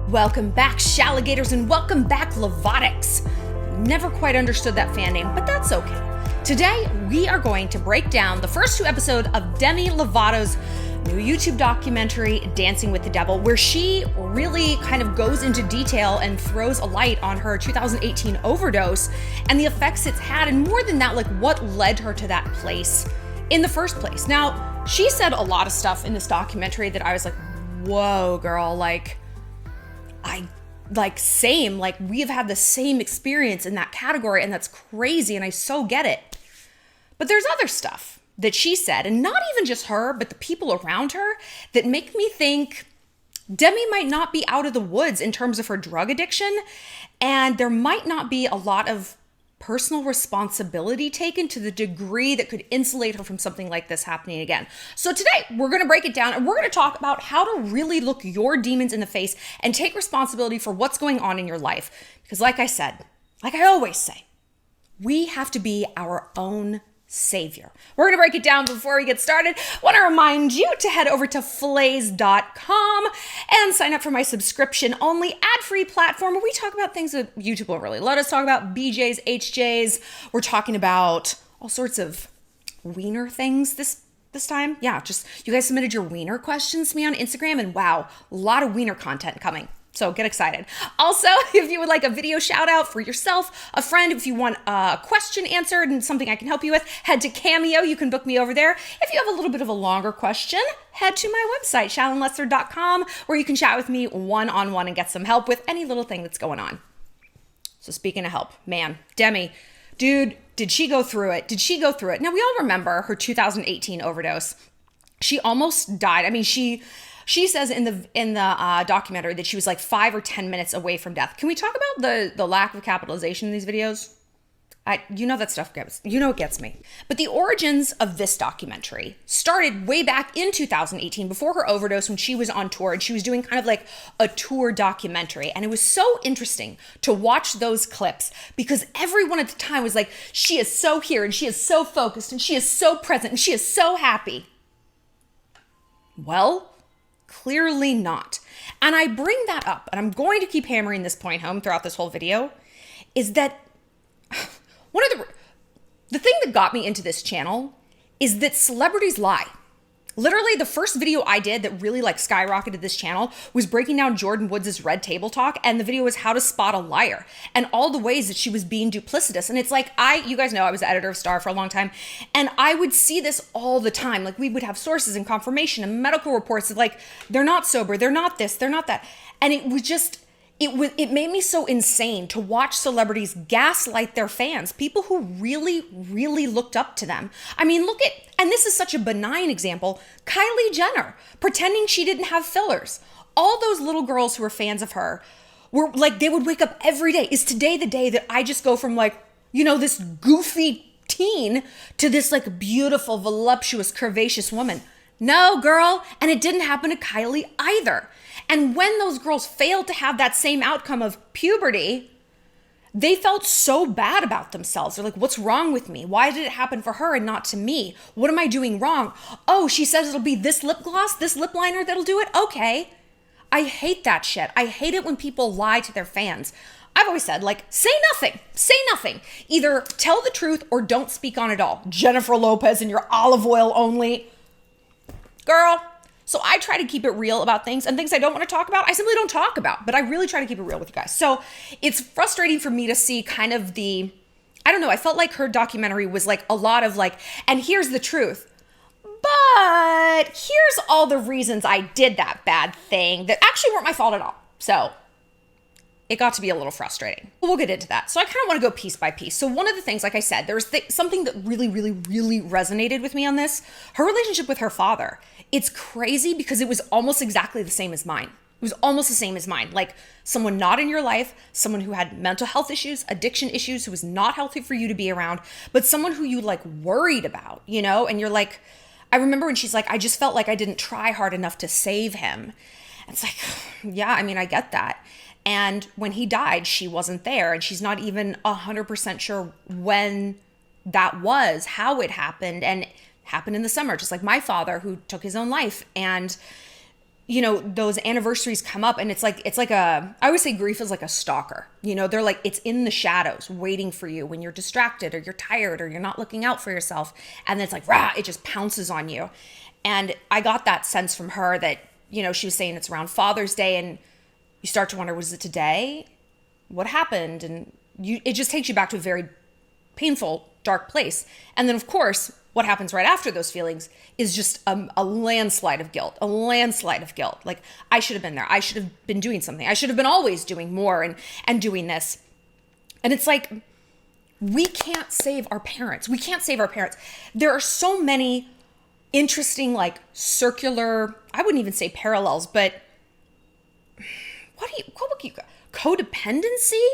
Welcome back, Shalligators, and welcome back, Lovatics. Never quite understood that fan name, but that's okay. Today, we are going to break down the first two episodes of Demi Lovato's new YouTube documentary, Dancing with the Devil, where she really kind of goes into detail and throws a light on her 2018 overdose and the effects it's had, and more than that, like what led her to that place in the first place. Now, she said a lot of stuff in this documentary that I was like, whoa, girl, same, we have had the same experience in that category, and that's crazy, and I so get it. But there's other stuff that she said, and not even just her, but the people around her, that make me think Demi might not be out of the woods in terms of her drug addiction, and there might not be a lot of personal responsibility taken to the degree that could insulate her from something like this happening again. So today, we're going to break it down, and we're going to talk about how to really look your demons in the face and take responsibility for what's going on in your life. Because like I said, like I always say, we have to be our own savior. We're going to break it down. Before we get started, I want to remind you to head over to Flays.com and sign up for my subscription-only ad-free platform where we talk about things that YouTube won't really let us talk about. BJs, HJs. We're talking about all sorts of wiener things this time. Yeah, just you guys submitted your wiener questions to me on Instagram, and wow, a lot of wiener content coming. So get excited. Also, if you would like a video shout out for yourself, a friend, if you want a question answered and something I can help you with, head to Cameo. You can book me over there. If you have a little bit of a longer question, head to my website, shallonlester.com, where you can chat with me one-on-one and get some help with any little thing that's going on. So speaking of help, man, Demi, dude, did she go through it? Now, we all remember her 2018 overdose. She almost died. I mean, She says in the documentary that she was like 5 or 10 minutes away from death. Can we talk about the lack of capitalization in these videos? That stuff gets me. But the origins of this documentary started way back in 2018, before her overdose, when she was on tour and she was doing kind of like a tour documentary. And it was so interesting to watch those clips because everyone at the time was like, she is so here and she is so focused and she is so present and she is so happy. Well, clearly not. And I bring that up, and I'm going to keep hammering this point home throughout this whole video, is that one of the thing that got me into this channel is that celebrities lie. Literally, the first video I did that really skyrocketed this channel was breaking down Jordyn Woods' Red Table Talk, and the video was how to spot a liar and all the ways that she was being duplicitous. And it's like, you guys know I was the editor of Star for a long time, and I would see this all the time. Like, we would have sources and confirmation and medical reports of they're not sober, they're not this, they're not that. And it was just, it made me so insane to watch celebrities gaslight their fans, people who really, really looked up to them. I mean, and this is such a benign example, Kylie Jenner, pretending she didn't have fillers. All those little girls who were fans of her were they would wake up every day. Is today the day that I just go from this goofy teen to this beautiful, voluptuous, curvaceous woman? No, girl. And it didn't happen to Kylie either. And when those girls failed to have that same outcome of puberty, they felt so bad about themselves. They're like, what's wrong with me? Why did it happen for her and not to me? What am I doing wrong? Oh, she says it'll be this lip gloss, this lip liner that'll do it? Okay. I hate that shit. I hate it when people lie to their fans. I've always said, say nothing. Say nothing. Either tell the truth or don't speak on it all. Jennifer Lopez and your olive oil only. Girl. So I try to keep it real about things, and things I don't want to talk about, I simply don't talk about, but I really try to keep it real with you guys. So it's frustrating for me to see kind of I felt like her documentary was a lot of and here's the truth, but here's all the reasons I did that bad thing that actually weren't my fault at all. So it got to be a little frustrating. We'll get into that. So I kind of want to go piece by piece. So one of the things, like I said, there's something that really, really, really resonated with me on this. Her relationship with her father. It's crazy because it was almost exactly the same as mine. It was almost the same as mine. Someone not in your life, someone who had mental health issues, addiction issues, who was not healthy for you to be around, but someone who you worried about, and you're I remember when she's I just felt like I didn't try hard enough to save him. It's yeah, I mean, I get that. And when he died, she wasn't there, and she's not even 100% sure when that was, how it happened, and happened in the summer, just like my father, who took his own life. And you know, those anniversaries come up and it's like I always say grief is like a stalker. You know, they're like, it's in the shadows waiting for you when you're distracted or you're tired or you're not looking out for yourself. And then it's like, rah, it just pounces on you. And I got that sense from her that, you know, she was saying it's around Father's Day and you start to wonder, was it today? What happened? And it just takes you back to a very painful, dark place. And then of course, what happens right after those feelings is just a landslide of guilt, Like, I should have been there. I should have been doing something. I should have been always doing more and doing this. And it's like, we can't save our parents. There are so many interesting, like, circular, I wouldn't even say parallels, but what would you, codependency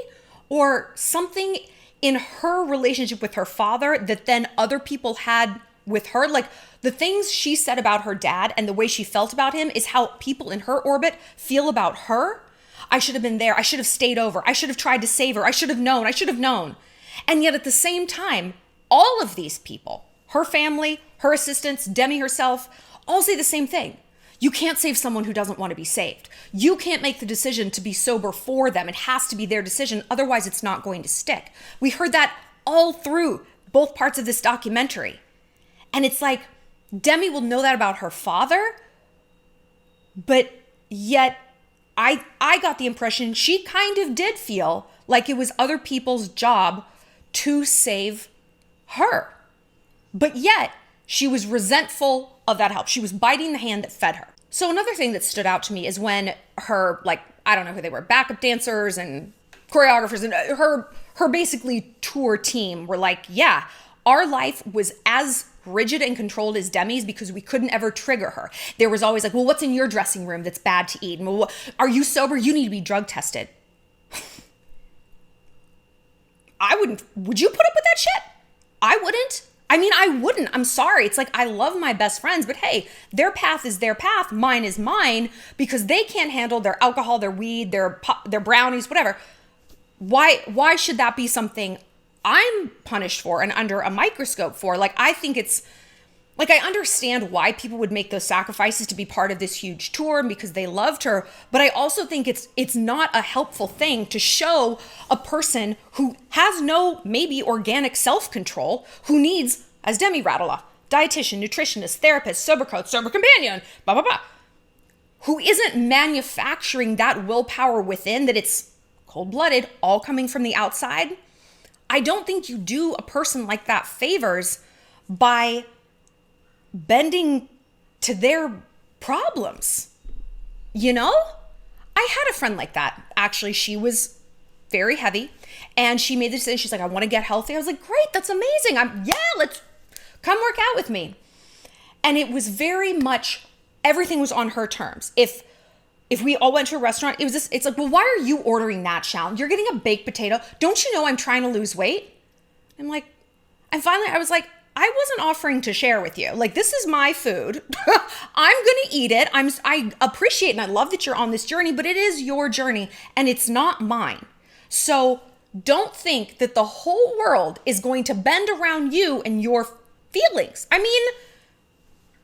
or something in her relationship with her father that then other people had with her. Like, the things she said about her dad and the way she felt about him is how people in her orbit feel about her. I should have been there. I should have stayed over. I should have tried to save her. I should have known. And yet at the same time, all of these people, her family, her assistants, Demi herself, all say the same thing. You can't save someone who doesn't want to be saved. You can't make the decision to be sober for them. It has to be their decision. Otherwise, it's not going to stick. We heard that all through both parts of this documentary. And it's like, Demi will know that about her father, but yet I got the impression she kind of did feel like it was other people's job to save her. But yet, she was resentful of that help. She was biting the hand that fed her. So another thing that stood out to me is when her, like, I don't know who they were, backup dancers and choreographers and her basically tour team were like, yeah, our life was as rigid and controlled as Demi's because we couldn't ever trigger her. There was always like, well, what's in your dressing room that's bad to eat? And, well, are you sober? You need to be drug tested. Would you put up with that shit? I wouldn't. I wouldn't. I'm sorry. It's like, I love my best friends, but hey, their path is their path. Mine is mine, because they can't handle their alcohol, their weed, their brownies, whatever. Why should that be something I'm punished for and under a microscope for? Like, I think it's like, I understand why people would make those sacrifices to be part of this huge tour and because they loved her. But I also think it's not a helpful thing to show a person who has no maybe organic self-control, who needs, as Demi rattled off, dietitian, nutritionist, therapist, sober coach, sober companion, blah, blah, blah, who isn't manufacturing that willpower within, that it's cold-blooded, all coming from the outside. I don't think you do a person like that favors by bending to their problems, you know? I had a friend like that. Actually, she was very heavy and she made the decision. She's like, I want to get healthy. I was like, great, that's amazing. Let's come work out with me. And it was very much, everything was on her terms. If we all went to a restaurant, it's like, well, why are you ordering that, Shallon? You're getting a baked potato. Don't you know I'm trying to lose weight? I'm like, and finally I was like, I wasn't offering to share with you. Like, this is my food. I'm going to eat it. I appreciate and I love that you're on this journey, but it is your journey and it's not mine. So don't think that the whole world is going to bend around you and your feelings.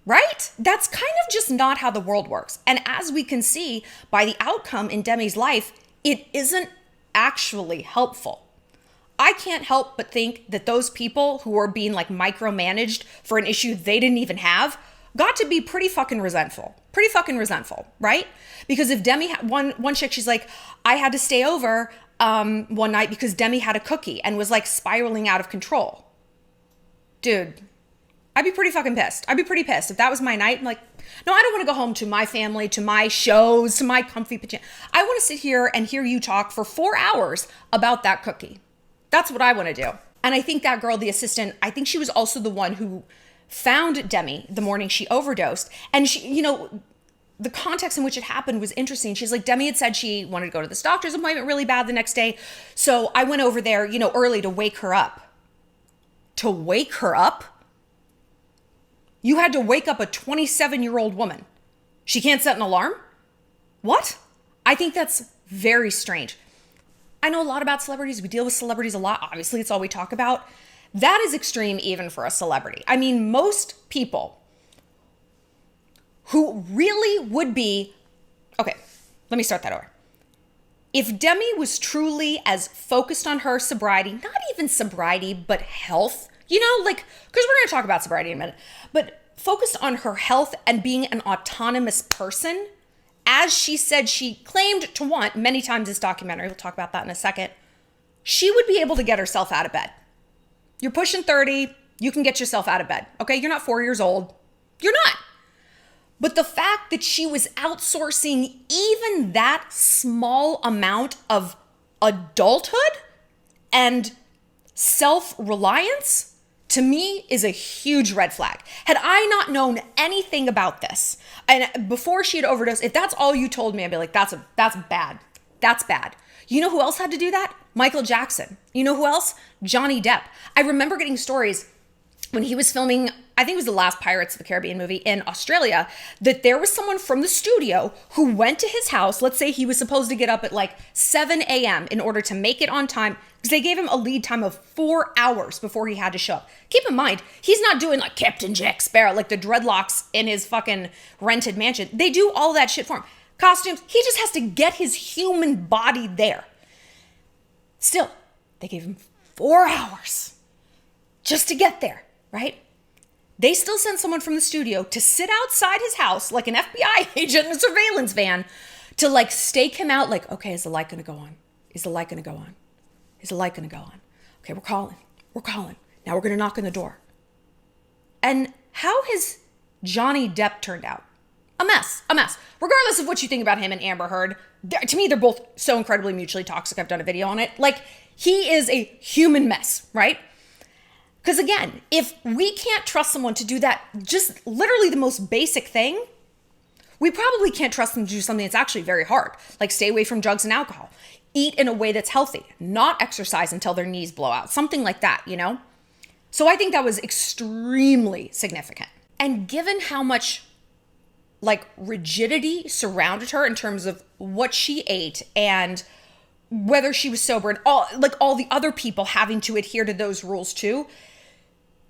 Right? That's kind of just not how the world works. And as we can see by the outcome in Demi's life, it isn't actually helpful. I can't help but think that those people who are being like micromanaged for an issue they didn't even have got to be pretty fucking resentful, right? Because if Demi had one chick, she's like, I had to stay over one night because Demi had a cookie and was like spiraling out of control. Dude, I'd be pretty fucking pissed. I'd be pretty pissed if that was my night. I'm like, no, I don't want to go home to my family, to my shows, to my comfy pajamas. I want to sit here and hear you talk for 4 hours about that cookie. That's what I want to do. And I think that girl, the assistant, I think she was also the one who found Demi the morning she overdosed. And she, you know, the context in which it happened was interesting. She's like, Demi had said she wanted to go to this doctor's appointment really bad the next day. So I went over there, you know, early to wake her up. To wake her up? You had to wake up a 27-year-old woman. She can't set an alarm? What? I think that's very strange. I know a lot about celebrities. We deal with celebrities a lot. Obviously, it's all we talk about. That is extreme even for a celebrity. I mean, most people who really would be okay, let me start that over. If Demi was truly as focused on her sobriety, not even sobriety, but health, you know, like, because we're going to talk about sobriety in a minute, but focused on her health and being an autonomous person, as she said she claimed to want many times in this documentary, we'll talk about that in a second, she would be able to get herself out of bed. You're pushing 30, you can get yourself out of bed, okay? You're not 4 years old. You're not. But the fact that she was outsourcing even that small amount of adulthood and self-reliance, to me, is a huge red flag. Had I not known anything about this, and before she had overdosed, if that's all you told me, I'd be like, that's bad. That's bad. You know who else had to do that? Michael Jackson. You know who else? Johnny Depp. I remember getting stories when he was filming, I think it was the last Pirates of the Caribbean movie in Australia, that there was someone from the studio who went to his house. Let's say he was supposed to get up at like 7 a.m. in order to make it on time, because they gave him a lead time of 4 hours before he had to show up. Keep in mind, he's not doing like Captain Jack Sparrow, like the dreadlocks in his fucking rented mansion. They do all that shit for him. Costumes, he just has to get his human body there. Still, they gave him 4 hours just to get there. Right? They still sent someone from the studio to sit outside his house like an FBI agent in a surveillance van to like stake him out like, okay, is the light going to go on? Is the light going to go on? Is the light going to go on? Okay, we're calling. We're calling. Now we're going to knock on the door. And how has Johnny Depp turned out? A mess. A mess. Regardless of what you think about him and Amber Heard, to me, they're both so incredibly mutually toxic. I've done a video on it. Like, he is a human mess, right? Because again, if we can't trust someone to do that, just literally the most basic thing, we probably can't trust them to do something that's actually very hard, like stay away from drugs and alcohol, eat in a way that's healthy, not exercise until their knees blow out, something like that, you know? So I think that was extremely significant. And given how much like rigidity surrounded her in terms of what she ate and whether she was sober and all the other people having to adhere to those rules too,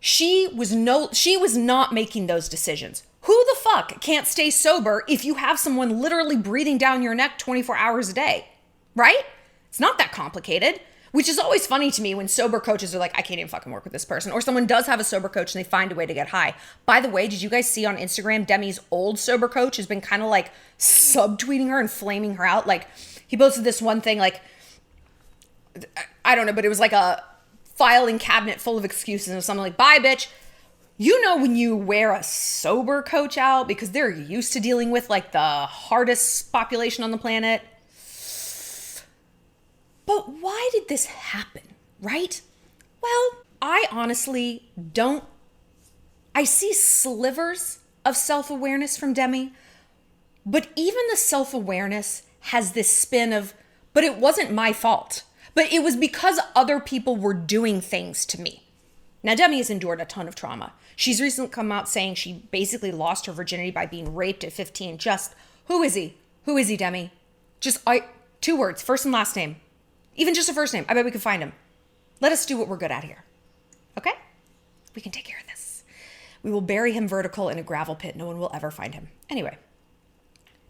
she was not making those decisions. Who the fuck can't stay sober if you have someone literally breathing down your neck 24 hours a day, right? It's not that complicated, which is always funny to me when sober coaches are like, I can't even fucking work with this person. Or someone does have a sober coach and they find a way to get high. By the way, did you guys see on Instagram, Demi's old sober coach has been kind of like subtweeting her and flaming her out? Like, he posted this one thing like, I don't know, but it was like a filing cabinet full of excuses and something like, bye bitch. You know, when you wear a sober coach out because they're used to dealing with like the hardest population on the planet. But why did this happen, right? Well, I honestly don't. I see slivers of self-awareness from Demi, but even the self-awareness has this spin of, but it wasn't my fault. But it was because other people were doing things to me. Now, Demi has endured a ton of trauma. She's recently come out saying she basically lost her virginity by being raped at 15. Just, who is he? Who is he, Demi? Just, 2 words, first and last name. Even just a first name. I bet we can find him. Let us do what we're good at here. Okay? We can take care of this. We will bury him vertical in a gravel pit. No one will ever find him. Anyway,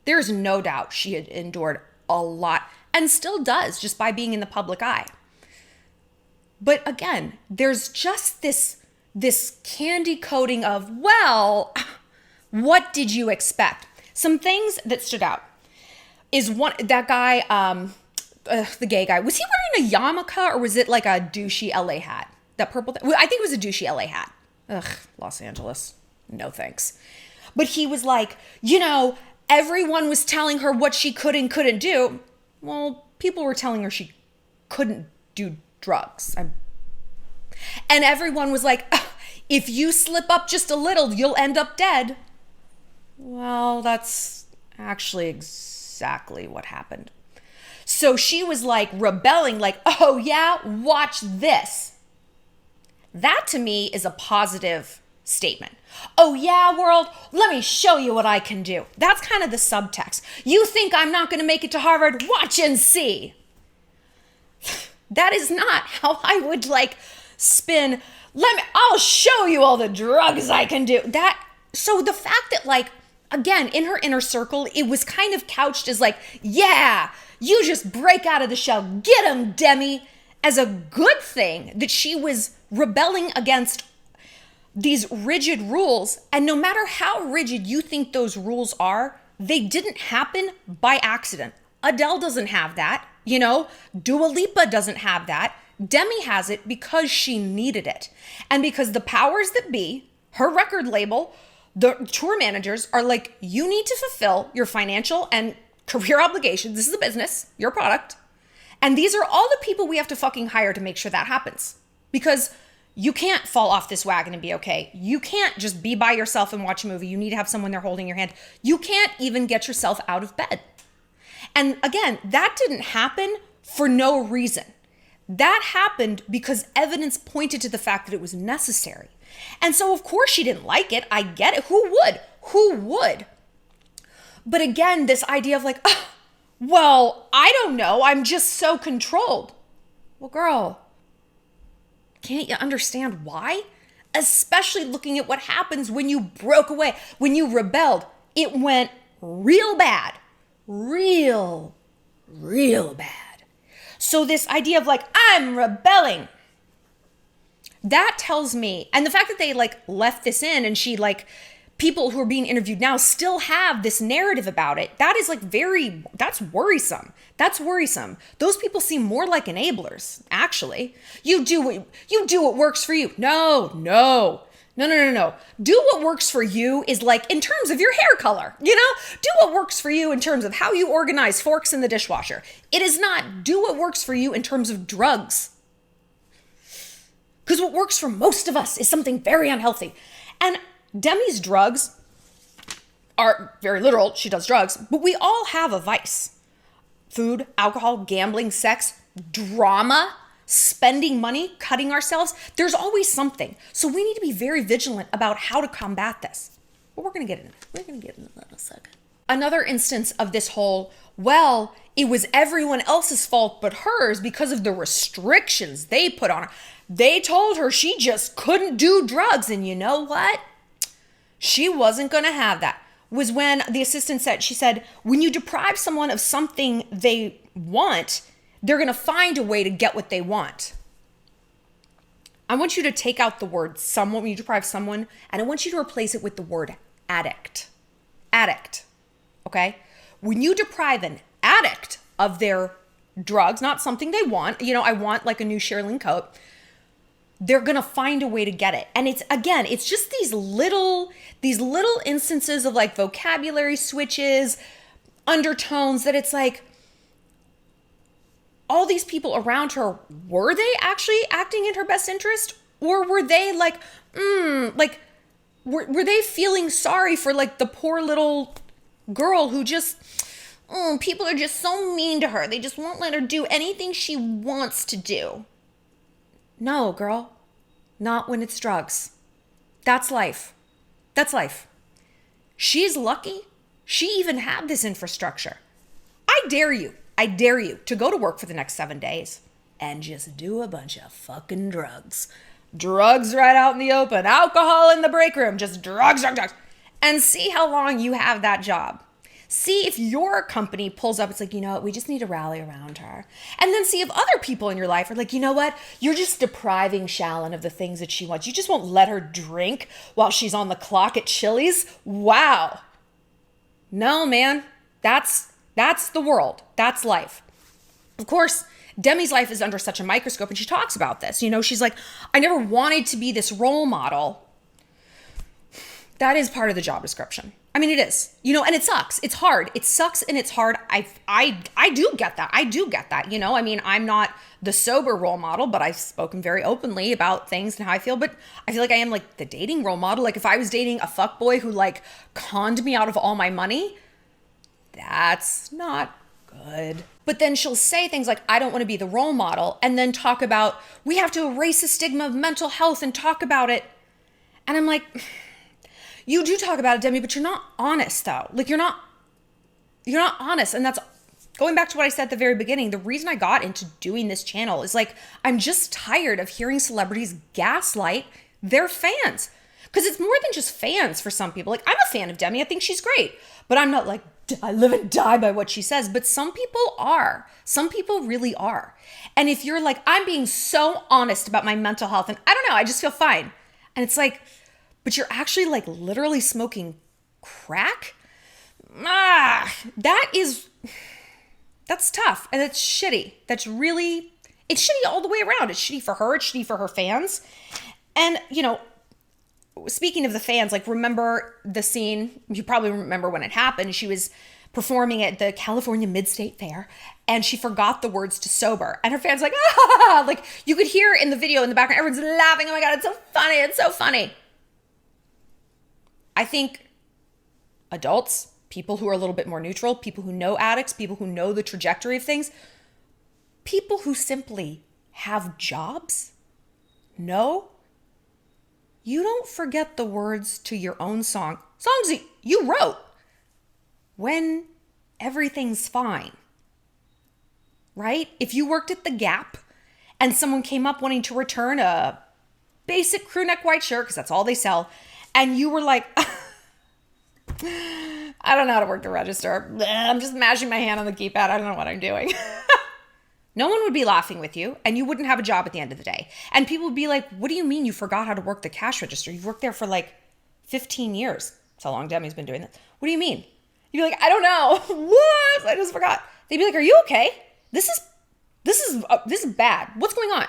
there's no doubt she had endured a lot and still does just by being in the public eye. But again, there's just this candy coating of, well, what did you expect? Some things that stood out is that guy, the gay guy, was he wearing a yarmulke or was it like a douchey LA hat? That purple thing? I think it was a douchey LA hat. Ugh, Los Angeles. No thanks. But he was like, you know, everyone was telling her what she could and couldn't do. Well, people were telling her she couldn't do drugs. And everyone was like, if you slip up just a little, you'll end up dead. Well, that's actually exactly what happened. So she was like rebelling, like, oh yeah, watch this. That to me is a positive statement. Oh yeah, world, let me show you what I can do. That's kind of the subtext. You think I'm not going to make it to Harvard? Watch and see. That is not how I would like spin. I'll show you all the drugs I can do. So the fact that like again, in her inner circle, it was kind of couched as like, yeah, you just break out of the shell. Get him, Demi. As a good thing that she was rebelling against these rigid rules. And no matter how rigid you think those rules are, they didn't happen by accident. Adele doesn't have that. Dua Lipa doesn't have that. Demi has it because she needed it. And because the powers that be, her record label, the tour managers are like, you need to fulfill your financial and career obligations. This is a business, your product. And these are all the people we have to fucking hire to make sure that happens. Because you can't fall off this wagon and be okay. You can't just be by yourself and watch a movie. You need to have someone there holding your hand. You can't even get yourself out of bed. And again, that didn't happen for no reason. That happened because evidence pointed to the fact that it was necessary. And so of course she didn't like it. I get it. Who would? Who would? But again, this idea of like, oh, well, I don't know. I'm just so controlled. Well, girl, can't you understand why? Especially looking at what happens when you broke away, when you rebelled. It went real bad. Real bad. So this idea of like, I'm rebelling, that tells me, and the fact that they like left this in and she like, people who are being interviewed now still have this narrative about it, that is like that's worrisome. That's worrisome. Those people seem more like enablers, actually. You do what works for you. No. Do what works for you is like in terms of your hair color, Do what works for you in terms of how you organize forks in the dishwasher. It is not do what works for you in terms of drugs. Because what works for most of us is something very unhealthy. And Demi's drugs are very literal. She does drugs, but we all have a vice. Food, alcohol, gambling, sex, drama, spending money, cutting ourselves. There's always something. So we need to be very vigilant about how to combat this. But we're going to get into that in a second. Another instance of this whole, well, it was everyone else's fault but hers because of the restrictions they put on her. They told her she just couldn't do drugs. And you know what? She wasn't going to have that. Was when the assistant said, she said, when you deprive someone of something they want, they're going to find a way to get what they want. I want you to take out the word someone when you deprive someone, and I want you to replace it with the word addict. Addict. Okay? When you deprive an addict of their drugs, not something they want, I want like a new Sherilyn coat, they're going to find a way to get it. And it's just these little instances of like vocabulary switches, undertones that it's like, all these people around her, were they actually acting in her best interest? Or were they like, were they feeling sorry for like the poor little girl who just, people are just so mean to her. They just won't let her do anything she wants to do. No, girl, not when it's drugs. That's life. That's life. She's lucky she even had this infrastructure. I dare you to go to work for the next 7 days and just do a bunch of fucking drugs. Drugs right out in the open, alcohol in the break room, just drugs. And see how long you have that job. See if your company pulls up, it's like, you know what, we just need to rally around her. And then see if other people in your life are like, you know what, you're just depriving Shallon of the things that she wants. You just won't let her drink while she's on the clock at Chili's. Wow. No, man, that's the world. That's life. Of course, Demi's life is under such a microscope, and she talks about this. She's like, I never wanted to be this role model. That is part of the job description. I mean, it is, and it sucks. It's hard. It sucks and it's hard. I do get that. I do get that. I mean, I'm not the sober role model, but I've spoken very openly about things and how I feel. But I feel like I am like the dating role model. Like if I was dating a fuckboy who like conned me out of all my money, that's not good. But then she'll say things like, I don't want to be the role model, and then talk about, we have to erase the stigma of mental health and talk about it. And I'm like, you do talk about it, Demi, but you're not honest though. Like you're not honest. And that's going back to what I said at the very beginning. The reason I got into doing this channel is like, I'm just tired of hearing celebrities gaslight their fans. Because it's more than just fans for some people. Like, I'm a fan of Demi. I think she's great. But I'm not like, I live and die by what she says. But some people are. Some people really are. And if you're like, I'm being so honest about my mental health, and I don't know, I just feel fine. And it's like, but you're actually like literally smoking crack? That's tough. And it's shitty. It's shitty all the way around. It's shitty for her. It's shitty for her fans. And, you know, speaking of the fans, like, remember the scene? You probably remember when it happened. She was performing at the California Mid-State Fair, and she forgot the words to Sober. And her fans like, ah! Like, you could hear in the video in the background, everyone's laughing. Oh my God, it's so funny. It's so funny. I think adults, people who are a little bit more neutral, people who know addicts, people who know the trajectory of things, people who simply have jobs, know you don't forget the words to your own songs that you wrote when everything's fine, right? If you worked at the Gap and someone came up wanting to return a basic crew neck white shirt, because that's all they sell, and you were like, I don't know how to work the register. I'm just mashing my hand on the keypad. I don't know what I'm doing. No one would be laughing with you, and you wouldn't have a job at the end of the day. And people would be like, what do you mean you forgot how to work the cash register? You've worked there for like 15 years. That's how long Demi's been doing this. What do you mean? You'd be like, I don't know. What? I just forgot. They'd be like, are you okay? This is bad. What's going on?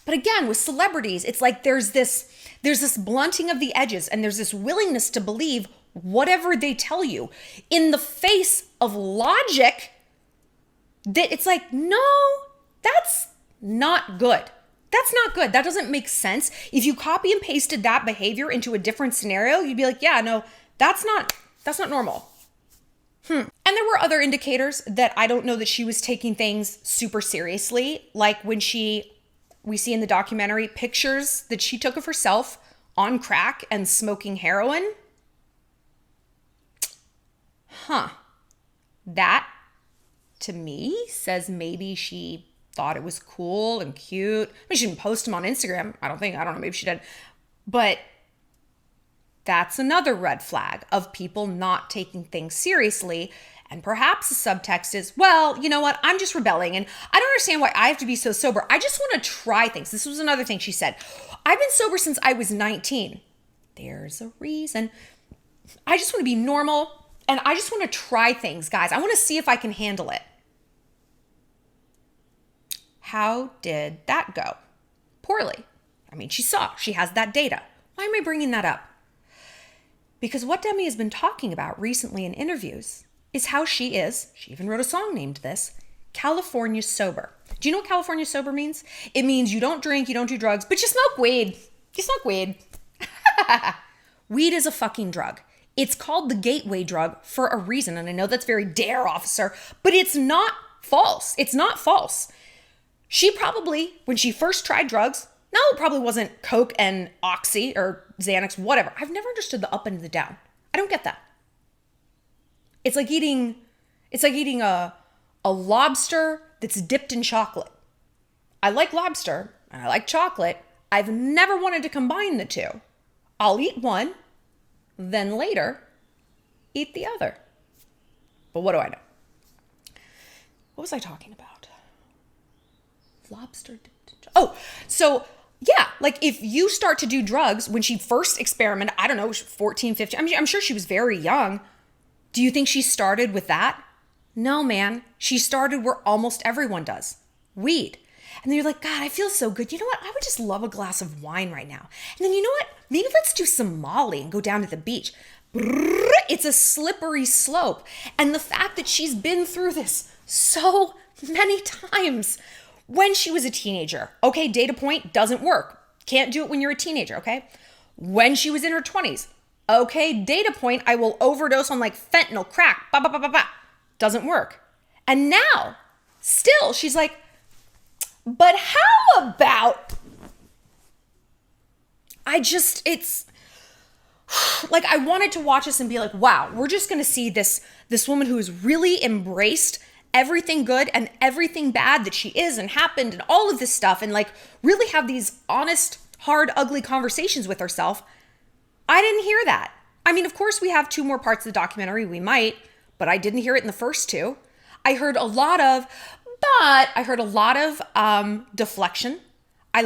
But again, with celebrities, it's like there's this blunting of the edges, and there's this willingness to believe whatever they tell you in the face of logic. That it's like, no, that's not good. That's not good. That doesn't make sense. If you copy and pasted that behavior into a different scenario, you'd be like, yeah, no, that's not normal. And there were other indicators that I don't know that she was taking things super seriously. Like when we see in the documentary pictures that she took of herself on crack and smoking heroin. That to me says maybe she thought it was cool and cute. I mean, she didn't post them on Instagram. I don't know, maybe she did. But that's another red flag of people not taking things seriously. And perhaps the subtext is, well, you know what? I'm just rebelling, and I don't understand why I have to be so sober. I just want to try things. This was another thing she said. I've been sober since I was 19. There's a reason. I just want to be normal, and I just want to try things, guys. I want to see if I can handle it. How did that go? Poorly. I mean, she has that data. Why am I bringing that up? Because what Demi has been talking about recently in interviews is how she even wrote a song named this, California Sober. Do you know what California Sober means? It means you don't drink, you don't do drugs, but you smoke weed. You smoke weed. Weed is a fucking drug. It's called the gateway drug for a reason. And I know that's very dare, officer, but it's not false. It's not false. She probably, when she first tried drugs, no, it probably wasn't Coke and Oxy or Xanax, whatever. I've never understood the up and the down. I don't get that. It's like eating a lobster that's dipped in chocolate. I like lobster and I like chocolate. I've never wanted to combine the two. I'll eat one, then later eat the other. But what do I know? What was I talking about? Lobster dipped in chocolate. Oh, so yeah, like if you start to do drugs when she first experimented, I don't know, 14, 15, I mean, I'm sure she was very young. Do you think she started with that? No, man. She started where almost everyone does. Weed. And then you're like, God, I feel so good. You know what? I would just love a glass of wine right now. And then you know what? Maybe let's do some Molly and go down to the beach. It's a slippery slope. And the fact that she's been through this so many times when she was a teenager. Okay, data point, doesn't work. Can't do it when you're a teenager, okay? When she was in her 20s. Okay, data point, I will overdose on like fentanyl, crack, doesn't work. And now, still, she's like, but how about, it's like, I wanted to watch this and be like, wow, we're just gonna see this woman who has really embraced everything good and everything bad that she is and happened and all of this stuff, and like really have these honest, hard, ugly conversations with herself. I didn't hear that. I mean, of course, we have 2 more parts of the documentary. We might, but I didn't hear it in the first 2. I heard a lot of deflection. I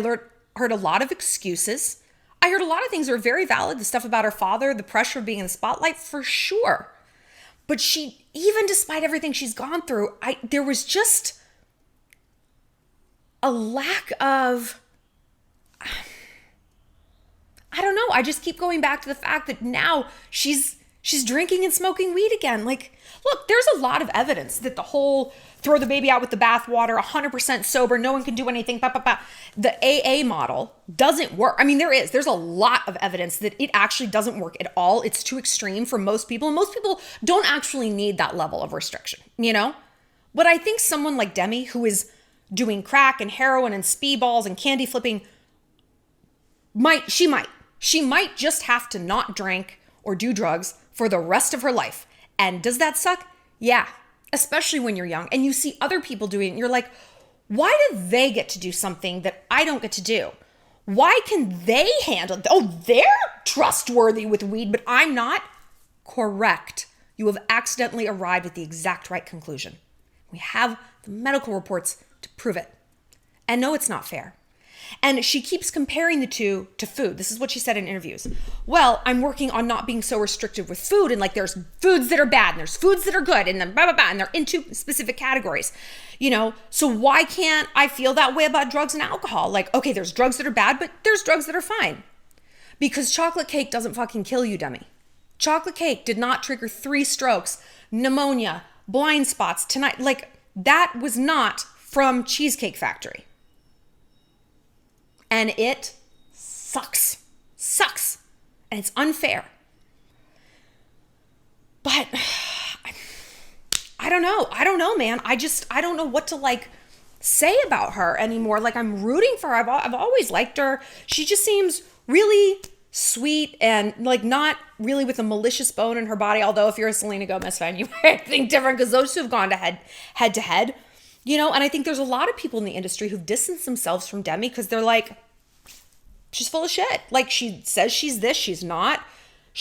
heard a lot of excuses. I heard a lot of things that were very valid. The stuff about her father, the pressure of being in the spotlight, for sure. But she, even despite everything she's gone through, there was just a lack of, I don't know. I just keep going back to the fact that now she's drinking and smoking weed again. Like, look, there's a lot of evidence that the whole throw the baby out with the bathwater, 100% sober, no one can do anything, the AA model doesn't work. I mean, there's a lot of evidence that it actually doesn't work at all. It's too extreme for most people. And most people don't actually need that level of restriction, you know? But I think someone like Demi, who is doing crack and heroin and speedballs and candy flipping, she might just have to not drink or do drugs for the rest of her life. And does that suck? Yeah, especially when you're young and you see other people doing it and you're like, why do they get to do something that I don't get to do? Why can they handle it? Oh, they're trustworthy with weed, but I'm not? Correct. You have accidentally arrived at the exact right conclusion. We have the medical reports to prove it. And no, it's not fair. And she keeps comparing the two to food. This is what she said in interviews. Well, I'm working on not being so restrictive with food. And like, there's foods that are bad and there's foods that are good and then blah, blah, blah. And they're into specific categories, you know? So why can't I feel that way about drugs and alcohol? Like, okay, there's drugs that are bad, but there's drugs that are fine. Because chocolate cake doesn't fucking kill you, Demi. Chocolate cake did not trigger 3 strokes, pneumonia, blind spots tonight. Like, that was not from Cheesecake Factory. And it sucks. And it's unfair. But I don't know, man. I don't know what to like say about her anymore. Like, I'm rooting for her. I've always liked her. She just seems really sweet and like not really with a malicious bone in her body. Although if you're a Selena Gomez fan, you might think different because those two have gone to head to head. You know, and I think there's a lot of people in the industry who've distanced themselves from Demi because they're like, she's full of shit. Like, she says she's this, she's not.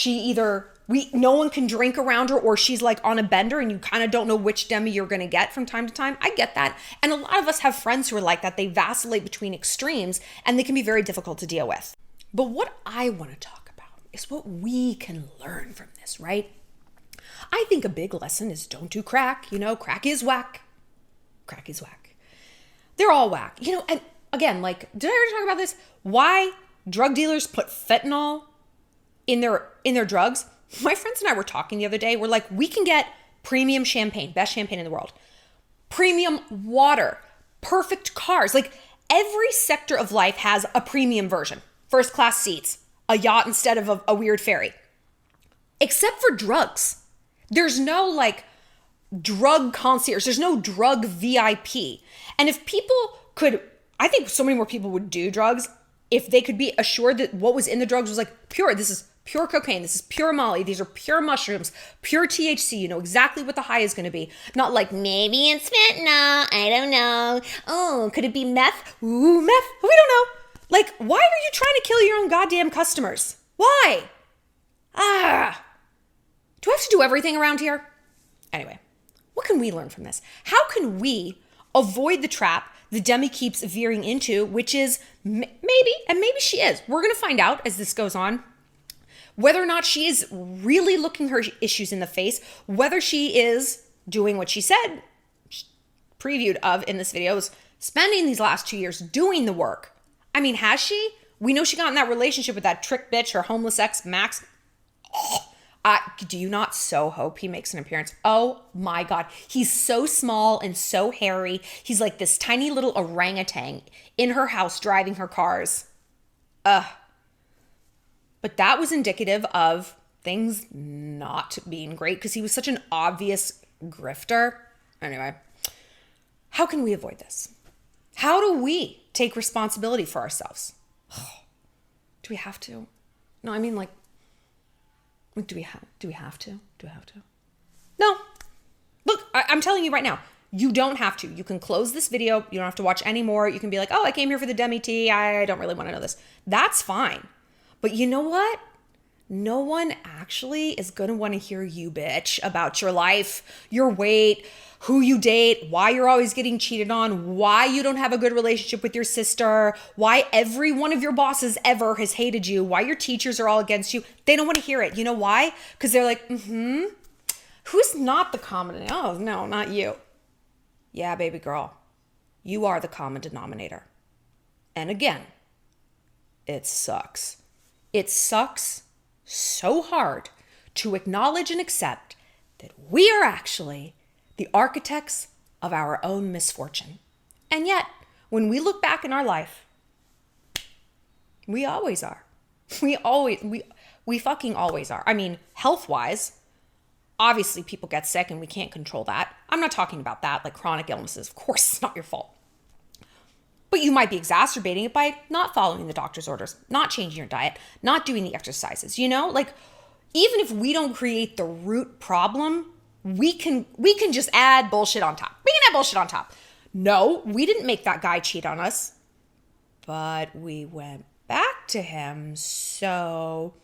No one can drink around her, or she's like on a bender and you kind of don't know which Demi you're going to get from time to time. I get that. And a lot of us have friends who are like that. They vacillate between extremes and they can be very difficult to deal with. But what I want to talk about is what we can learn from this, right? I think a big lesson is don't do crack. You know, crack is whack. Crack is whack. They're all whack. You know, and again, like, did I already talk about this? Why drug dealers put fentanyl in their drugs? My friends and I were talking the other day. We're like, we can get premium champagne, best champagne in the world, premium water, perfect cars. Like, every sector of life has a premium version. First class seats, a yacht instead of a weird ferry. Except for drugs. There's no like drug concierge. There's no drug VIP. And if people could, I think so many more people would do drugs if they could be assured that what was in the drugs was like pure. This is pure cocaine. This is pure Molly. These are pure mushrooms, pure THC. You know exactly what the high is going to be. Not like, maybe it's fentanyl. I don't know. Oh, could it be meth? Ooh, meth. We don't know. Like, why are you trying to kill your own goddamn customers? Why? Do I have to do everything around here? Anyway, what can we learn from this? How can we avoid the trap that Demi keeps veering into, which is maybe she is. We're going to find out as this goes on, whether or not she is really looking her issues in the face, whether she is doing what she said, previewed of in this video, is spending these last 2 years doing the work. I mean, has she? We know she got in that relationship with that trick bitch, her homeless ex, Max. Do you not so hope he makes an appearance? Oh my God. He's so small and so hairy. He's like this tiny little orangutan in her house driving her cars. But that was indicative of things not being great because he was such an obvious grifter. Anyway, how can we avoid this? How do we take responsibility for ourselves? Do we have to? No, I mean, like, do we have to? No. Look, I'm telling you right now, you don't have to. You can close this video. You don't have to watch anymore. You can be like, oh, I came here for the Demi tea. I don't really want to know this. That's fine. But you know what? no one actually is going to want to hear you bitch about your life, your weight, who you date, why you're always getting cheated on, why you don't have a good relationship with your sister, why every one of your bosses ever has hated you, why your teachers are all against you. They don't want to hear it. You know why? Because they're like, who's not the common? Oh, no, not you. Yeah, baby girl, you are the common denominator. And again, it sucks. It sucks so hard to acknowledge and accept that we are actually the architects of our own misfortune. And yet, when we look back in our life, we always are. We fucking always are. I mean, health-wise, obviously people get sick and we can't control that. I'm not talking about that, like chronic illnesses. Of course, it's not your fault. But you might be exacerbating it by not following the doctor's orders, not changing your diet, not doing the exercises, you know? Like, even if we don't create the root problem, we can just add bullshit on top. We can add bullshit on top. No, we didn't make that guy cheat on us, but we went back to him, so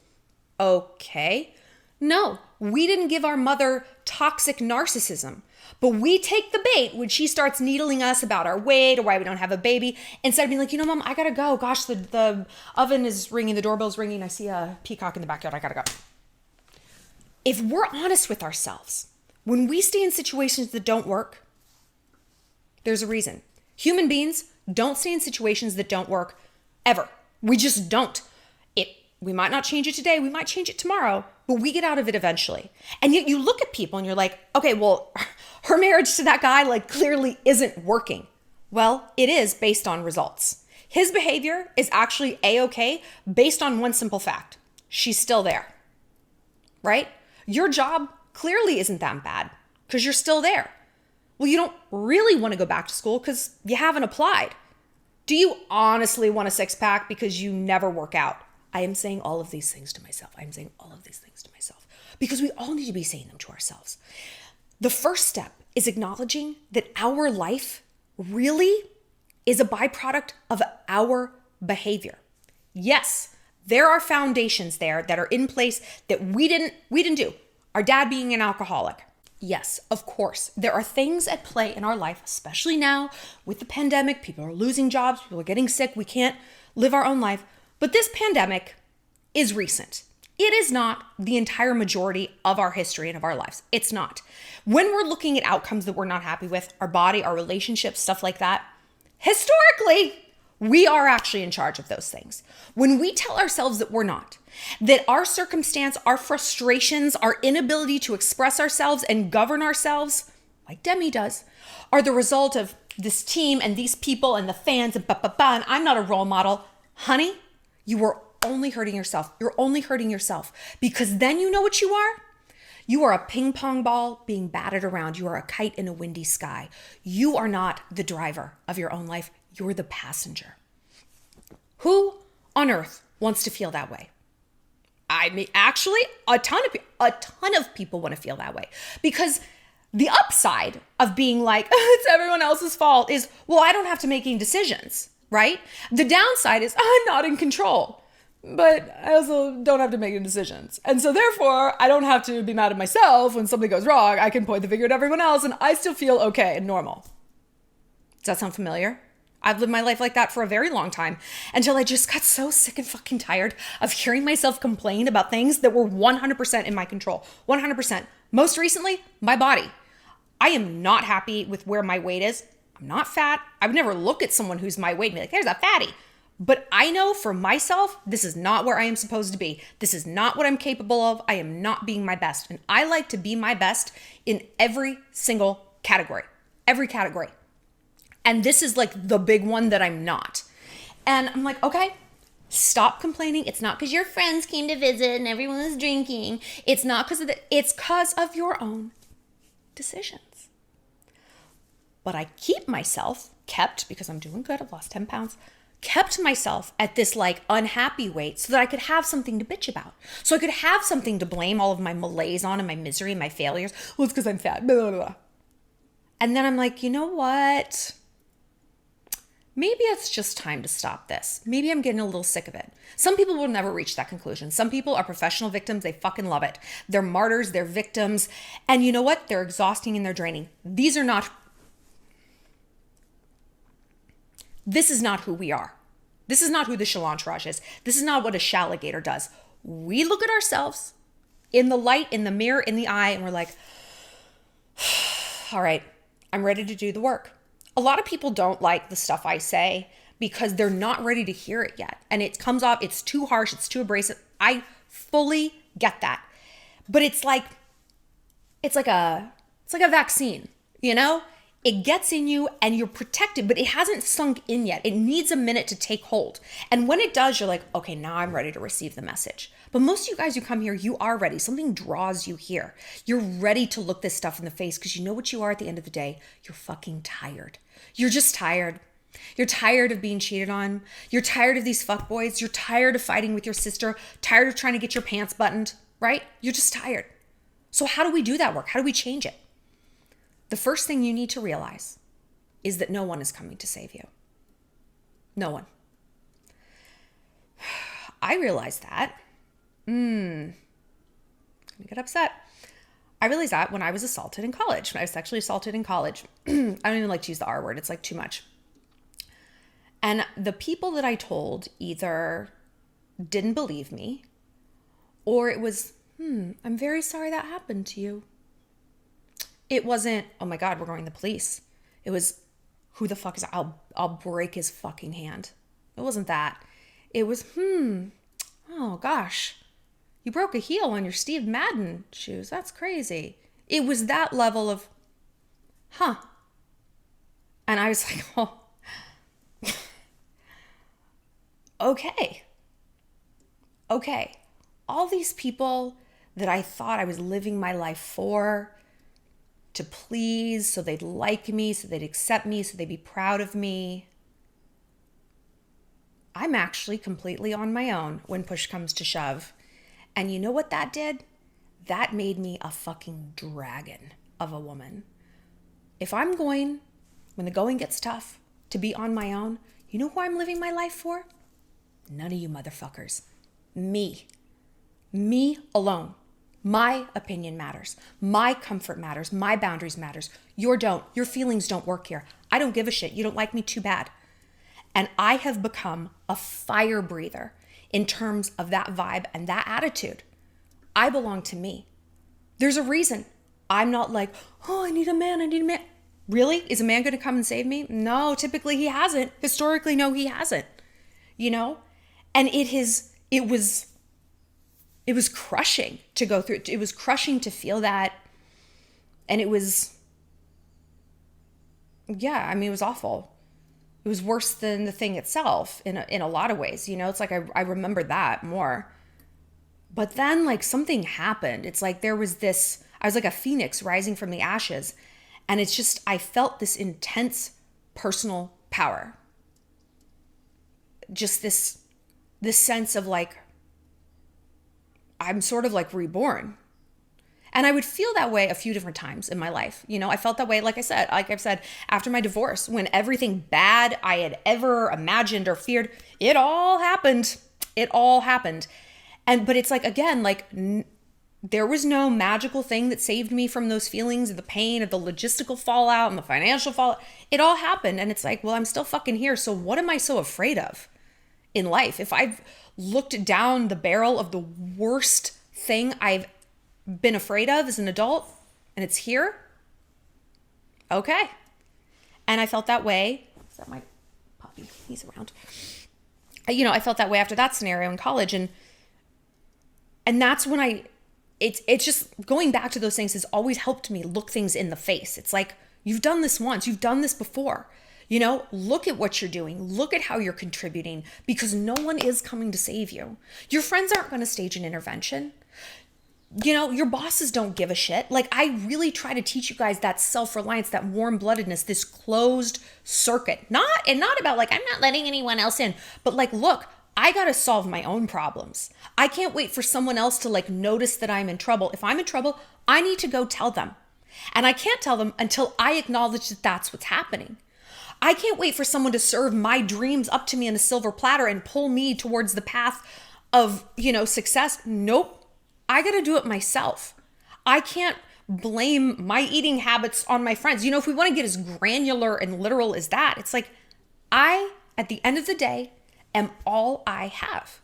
okay. No, we didn't give our mother toxic narcissism, but we take the bait when she starts needling us about our weight or why we don't have a baby, instead of being like, you know, Mom, I gotta go. Gosh, the oven is ringing, the doorbell's ringing. I see a peacock in the backyard. I gotta go. If we're honest with ourselves, when we stay in situations that don't work, there's a reason. Human beings don't stay in situations that don't work ever. We just don't. We might not change it today. We might change it tomorrow, but we get out of it eventually. And yet you look at people and you're like, okay, well, her marriage to that guy like clearly isn't working. Well, it is based on results. His behavior is actually A-okay based on one simple fact. She's still there, right? Your job clearly isn't that bad because you're still there. Well, you don't really want to go back to school because you haven't applied. Do you honestly want a six-pack because you never work out? I am saying all of these things to myself. I'm saying all of these things to myself because we all need to be saying them to ourselves. The first step is acknowledging that our life really is a byproduct of our behavior. Yes, there are foundations there that are in place that we didn't do. Our dad being an alcoholic. Yes, of course. There are things at play in our life, especially now with the pandemic. People are losing jobs. People are getting sick. We can't live our own life. But this pandemic is recent. It is not the entire majority of our history and of our lives. It's not. When we're looking at outcomes that we're not happy with, our body, our relationships, stuff like that, historically, we are actually in charge of those things. When we tell ourselves that we're not, that our circumstance, our frustrations, our inability to express ourselves and govern ourselves, like Demi does, are the result of this team and these people and the fans and and I'm not a role model, honey, you are only hurting yourself. You're only hurting yourself because then you know what you are? You are a ping pong ball being batted around. You are a kite in a windy sky. You are not the driver of your own life. You're the passenger. Who on earth wants to feel that way? I mean, actually, a ton of people want to feel that way because the upside of being like, it's everyone else's fault is, well, I don't have to make any decisions. Right? The downside is I'm not in control, but I also don't have to make any decisions. And so therefore, I don't have to be mad at myself when something goes wrong. I can point the finger at everyone else and I still feel okay and normal. Does that sound familiar? I've lived my life like that for a very long time until I just got so sick and fucking tired of hearing myself complain about things that were 100% in my control. 100%. Most recently, my body. I am not happy with where my weight is. I'm not fat. I would never look at someone who's my weight and be like, there's a fatty. But I know for myself, this is not where I am supposed to be. This is not what I'm capable of. I am not being my best. And I like to be my best in every single category. Every category. And this is like the big one that I'm not. And I'm like, okay, stop complaining. It's not because your friends came to visit and everyone was drinking. It's not because of that. It's because of your own decisions. But I kept, because I'm doing good, I've lost 10 pounds, kept myself at this like unhappy weight so that I could have something to bitch about. So I could have something to blame all of my malaise on and my misery and my failures. Well, it's because I'm fat, blah, blah, blah. And then I'm like, you know what? maybe it's just time to stop this. Maybe I'm getting a little sick of it. Some people will never reach that conclusion. Some people are professional victims. They fucking love it. They're martyrs. They're victims. And you know what? They're exhausting and they're draining. This is not who we are. This is not who the Shallon is. This is not what a Shalligator does. We look at ourselves in the light, in the mirror, in the eye, and we're like, all right, I'm ready to do the work. A lot of people don't like the stuff I say because they're not ready to hear it yet. And it comes off, it's too harsh, it's too abrasive. I fully get that. But it's like a vaccine, you know? It gets in you and you're protected, but it hasn't sunk in yet. It needs a minute to take hold. And when it does, you're like, okay, now I'm ready to receive the message. But most of you guys who come here, you are ready. Something draws you here. You're ready to look this stuff in the face because you know what you are at the end of the day. You're fucking tired. You're just tired. You're tired of being cheated on. You're tired of these fuckboys. You're tired of fighting with your sister. Tired of trying to get your pants buttoned, right? You're just tired. So how do we do that work? How do we change it? The first thing you need to realize is that no one is coming to save you. No one. I realized that. I'm gonna get upset. I realized that when I was assaulted in college. When I was sexually assaulted in college. I don't even like to use the R word. It's like too much. And the people that I told either didn't believe me or it was, I'm very sorry that happened to you. It wasn't, oh my God, we're going to the police. It was, who the fuck is that? I'll break his fucking hand. It wasn't that. It was, oh gosh, you broke a heel on your Steve Madden shoes. That's crazy. It was that level of, And I was like, oh, okay. All these people that I thought I was living my life for, to please, so they'd like me, so they'd accept me, so they'd be proud of me. I'm actually completely on my own when push comes to shove. And you know what that did? That made me a fucking dragon of a woman. If I'm going, when the going gets tough, to be on my own, you know who I'm living my life for? None of you motherfuckers. Me. Me alone. My opinion matters. My comfort matters. My boundaries matters. Your feelings don't work here. I don't give a shit. You don't like me, too bad. And I have become a fire breather in terms of that vibe and that attitude. I belong to me. There's a reason. I'm not like, oh, I need a man. Really? Is a man going to come and save me? No, typically he hasn't. Historically, no, he hasn't. You know? And it was crushing to go through. It was crushing to feel that. And it was, it was awful. It was worse than the thing itself in a lot of ways. You know, it's like I remember that more. But then like something happened. It's like there was this, I was like a phoenix rising from the ashes. And it's just, I felt this intense personal power. Just this sense of like, I'm sort of like reborn. And I would feel that way a few different times in my life. You know, I felt that way, like I've said, after my divorce, when everything bad I had ever imagined or feared, it all happened. But it's like, again, like there was no magical thing that saved me from those feelings of the pain of the logistical fallout and the financial fallout. It all happened. And it's like, well, I'm still fucking here. So what am I so afraid of in life? If I've looked down the barrel of the worst thing I've been afraid of as an adult and it's here, okay. And I felt that way. Is that my puppy? He's around. You know, I felt that way after that scenario in college. And that's when it's just going back to those things has always helped me look things in the face. It's like, you've done this once, you've done this before. You know, look at what you're doing. Look at how you're contributing, because no one is coming to save you. Your friends aren't going to stage an intervention. You know, your bosses don't give a shit. Like, I really try to teach you guys that self-reliance, that warm-bloodedness, this closed circuit. Not about like, I'm not letting anyone else in, but like, look, I got to solve my own problems. I can't wait for someone else to like notice that I'm in trouble. If I'm in trouble, I need to go tell them. And I can't tell them until I acknowledge that that's what's happening. I can't wait for someone to serve my dreams up to me on a silver platter and pull me towards the path of, success. Nope. I got to do it myself. I can't blame my eating habits on my friends. If we want to get as granular and literal as that, it's like, I, at the end of the day, am all I have.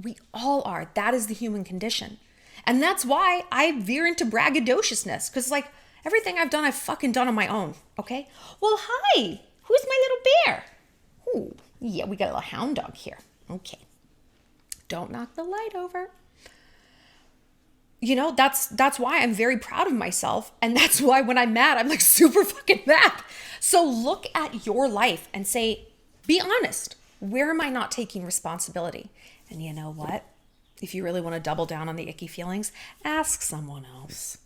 We all are. That is the human condition. And that's why I veer into braggadociousness, because everything I've done, I've fucking done on my own. Okay. Well, hi. Who's my little bear? Ooh, yeah, we got a little hound dog here. Okay. Don't knock the light over. That's why I'm very proud of myself. And that's why when I'm mad, I'm super fucking mad. So look at your life and say, be honest. Where am I not taking responsibility? And you know what? If you really want to double down on the icky feelings, ask someone else.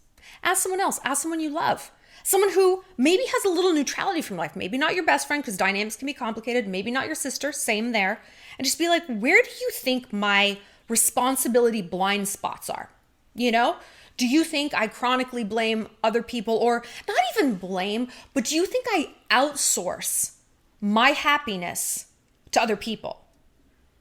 Ask someone else. Ask someone you love. Someone who maybe has a little neutrality from life. Maybe not your best friend, because dynamics can be complicated. Maybe not your sister. Same there. And just be like, where do you think my responsibility blind spots are? Do you think I chronically blame other people, or not even blame, but do you think I outsource my happiness to other people?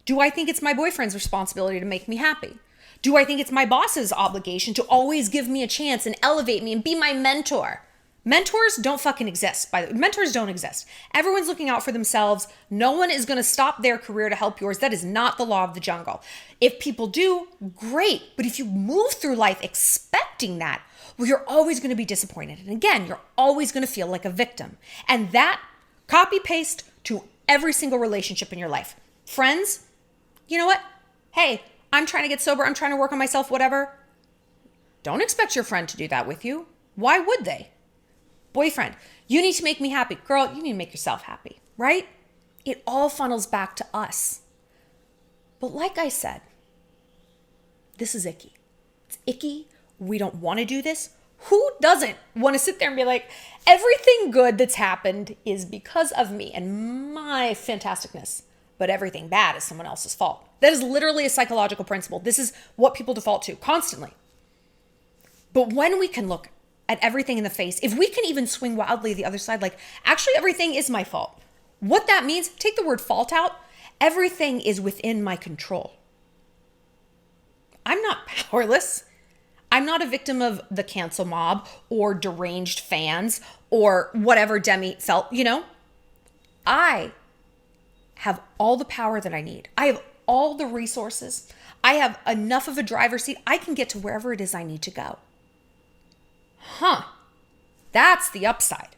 Do I think it's my boyfriend's responsibility to make me happy? Do I think it's my boss's obligation to always give me a chance and elevate me and be my mentor? Mentors don't fucking exist. Mentors don't exist. Everyone's looking out for themselves. No one is going to stop their career to help yours. That is not the law of the jungle. If people do, great. But if you move through life expecting that, well, you're always going to be disappointed. And again, you're always going to feel like a victim. And that copy paste to every single relationship in your life. Friends, you know what? Hey, I'm trying to get sober. I'm trying to work on myself, whatever. Don't expect your friend to do that with you. Why would they? Boyfriend, you need to make me happy. Girl, you need to make yourself happy, right? It all funnels back to us. But like I said, this is icky. It's icky. We don't want to do this. Who doesn't want to sit there and be like, everything good that's happened is because of me and my fantasticness, but everything bad is someone else's fault? That is literally a psychological principle. This is what people default to constantly. But when we can look at everything in the face, if we can even swing wildly the other side, actually everything is my fault. What that means, take the word fault out, everything is within my control. I'm not powerless. I'm not a victim of the cancel mob or deranged fans or whatever Demi felt, I have all the power that I need. I have all the resources. I have enough of a driver's seat. I can get to wherever it is I need to go. That's the upside.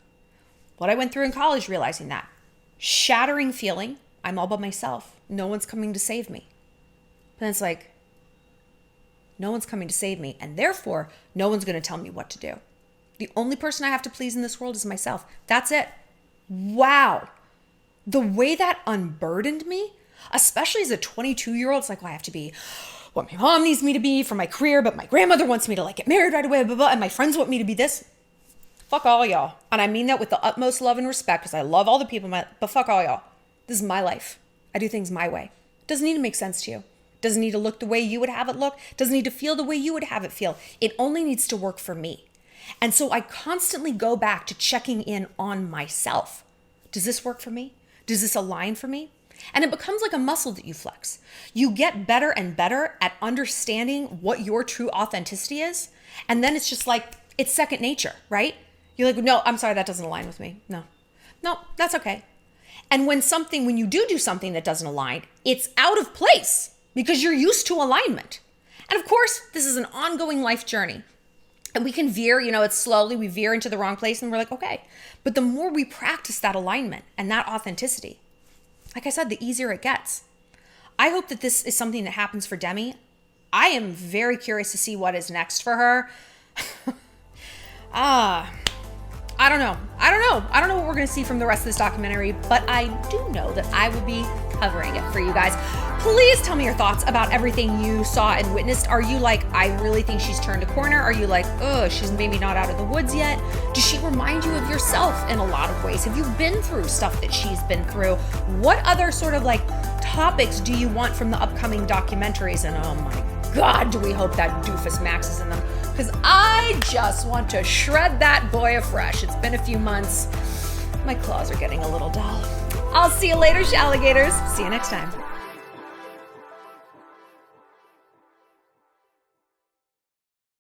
What I went through in college, realizing that. Shattering feeling, I'm all by myself. No one's coming to save me. But it's no one's coming to save me, and therefore, no one's going to tell me what to do. The only person I have to please in this world is myself. That's it. Wow. The way that unburdened me, especially as a 22-year-old, it's I have to be what my mom needs me to be for my career, but my grandmother wants me to get married right away, blah, blah, and my friends want me to be this. Fuck all y'all. And I mean that with the utmost love and respect, because I love all the people, but fuck all y'all. This is my life. I do things my way. It doesn't need to make sense to you. It doesn't need to look the way you would have it look. It doesn't need to feel the way you would have it feel. It only needs to work for me. And so I constantly go back to checking in on myself. Does this work for me? Does this align for me? And it becomes like a muscle that you flex. You get better and better at understanding what your true authenticity is. And then it's just it's second nature, right? You're no, I'm sorry, that doesn't align with me. No, that's okay. And when you do something that doesn't align, it's out of place because you're used to alignment. And of course, this is an ongoing life journey. And we can veer, it's slowly, we veer into the wrong place and we're okay. But the more we practice that alignment and that authenticity, like I said, the easier it gets. I hope that this is something that happens for Demi. I am very curious to see what is next for her. I don't know. I don't know what we're going to see from the rest of this documentary, but I do know that I will be covering it for you guys. Please tell me your thoughts about everything you saw and witnessed. Are you I really think she's turned a corner? Are you she's maybe not out of the woods yet? Does she remind you of yourself in a lot of ways? Have you been through stuff that she's been through? What other sort of topics do you want from the upcoming documentaries? And oh my God, do we hope that doofus Max is in them? Because I just want to shred that boy afresh. It's been a few months. My claws are getting a little dull. I'll see you later, Shalligators. See you next time.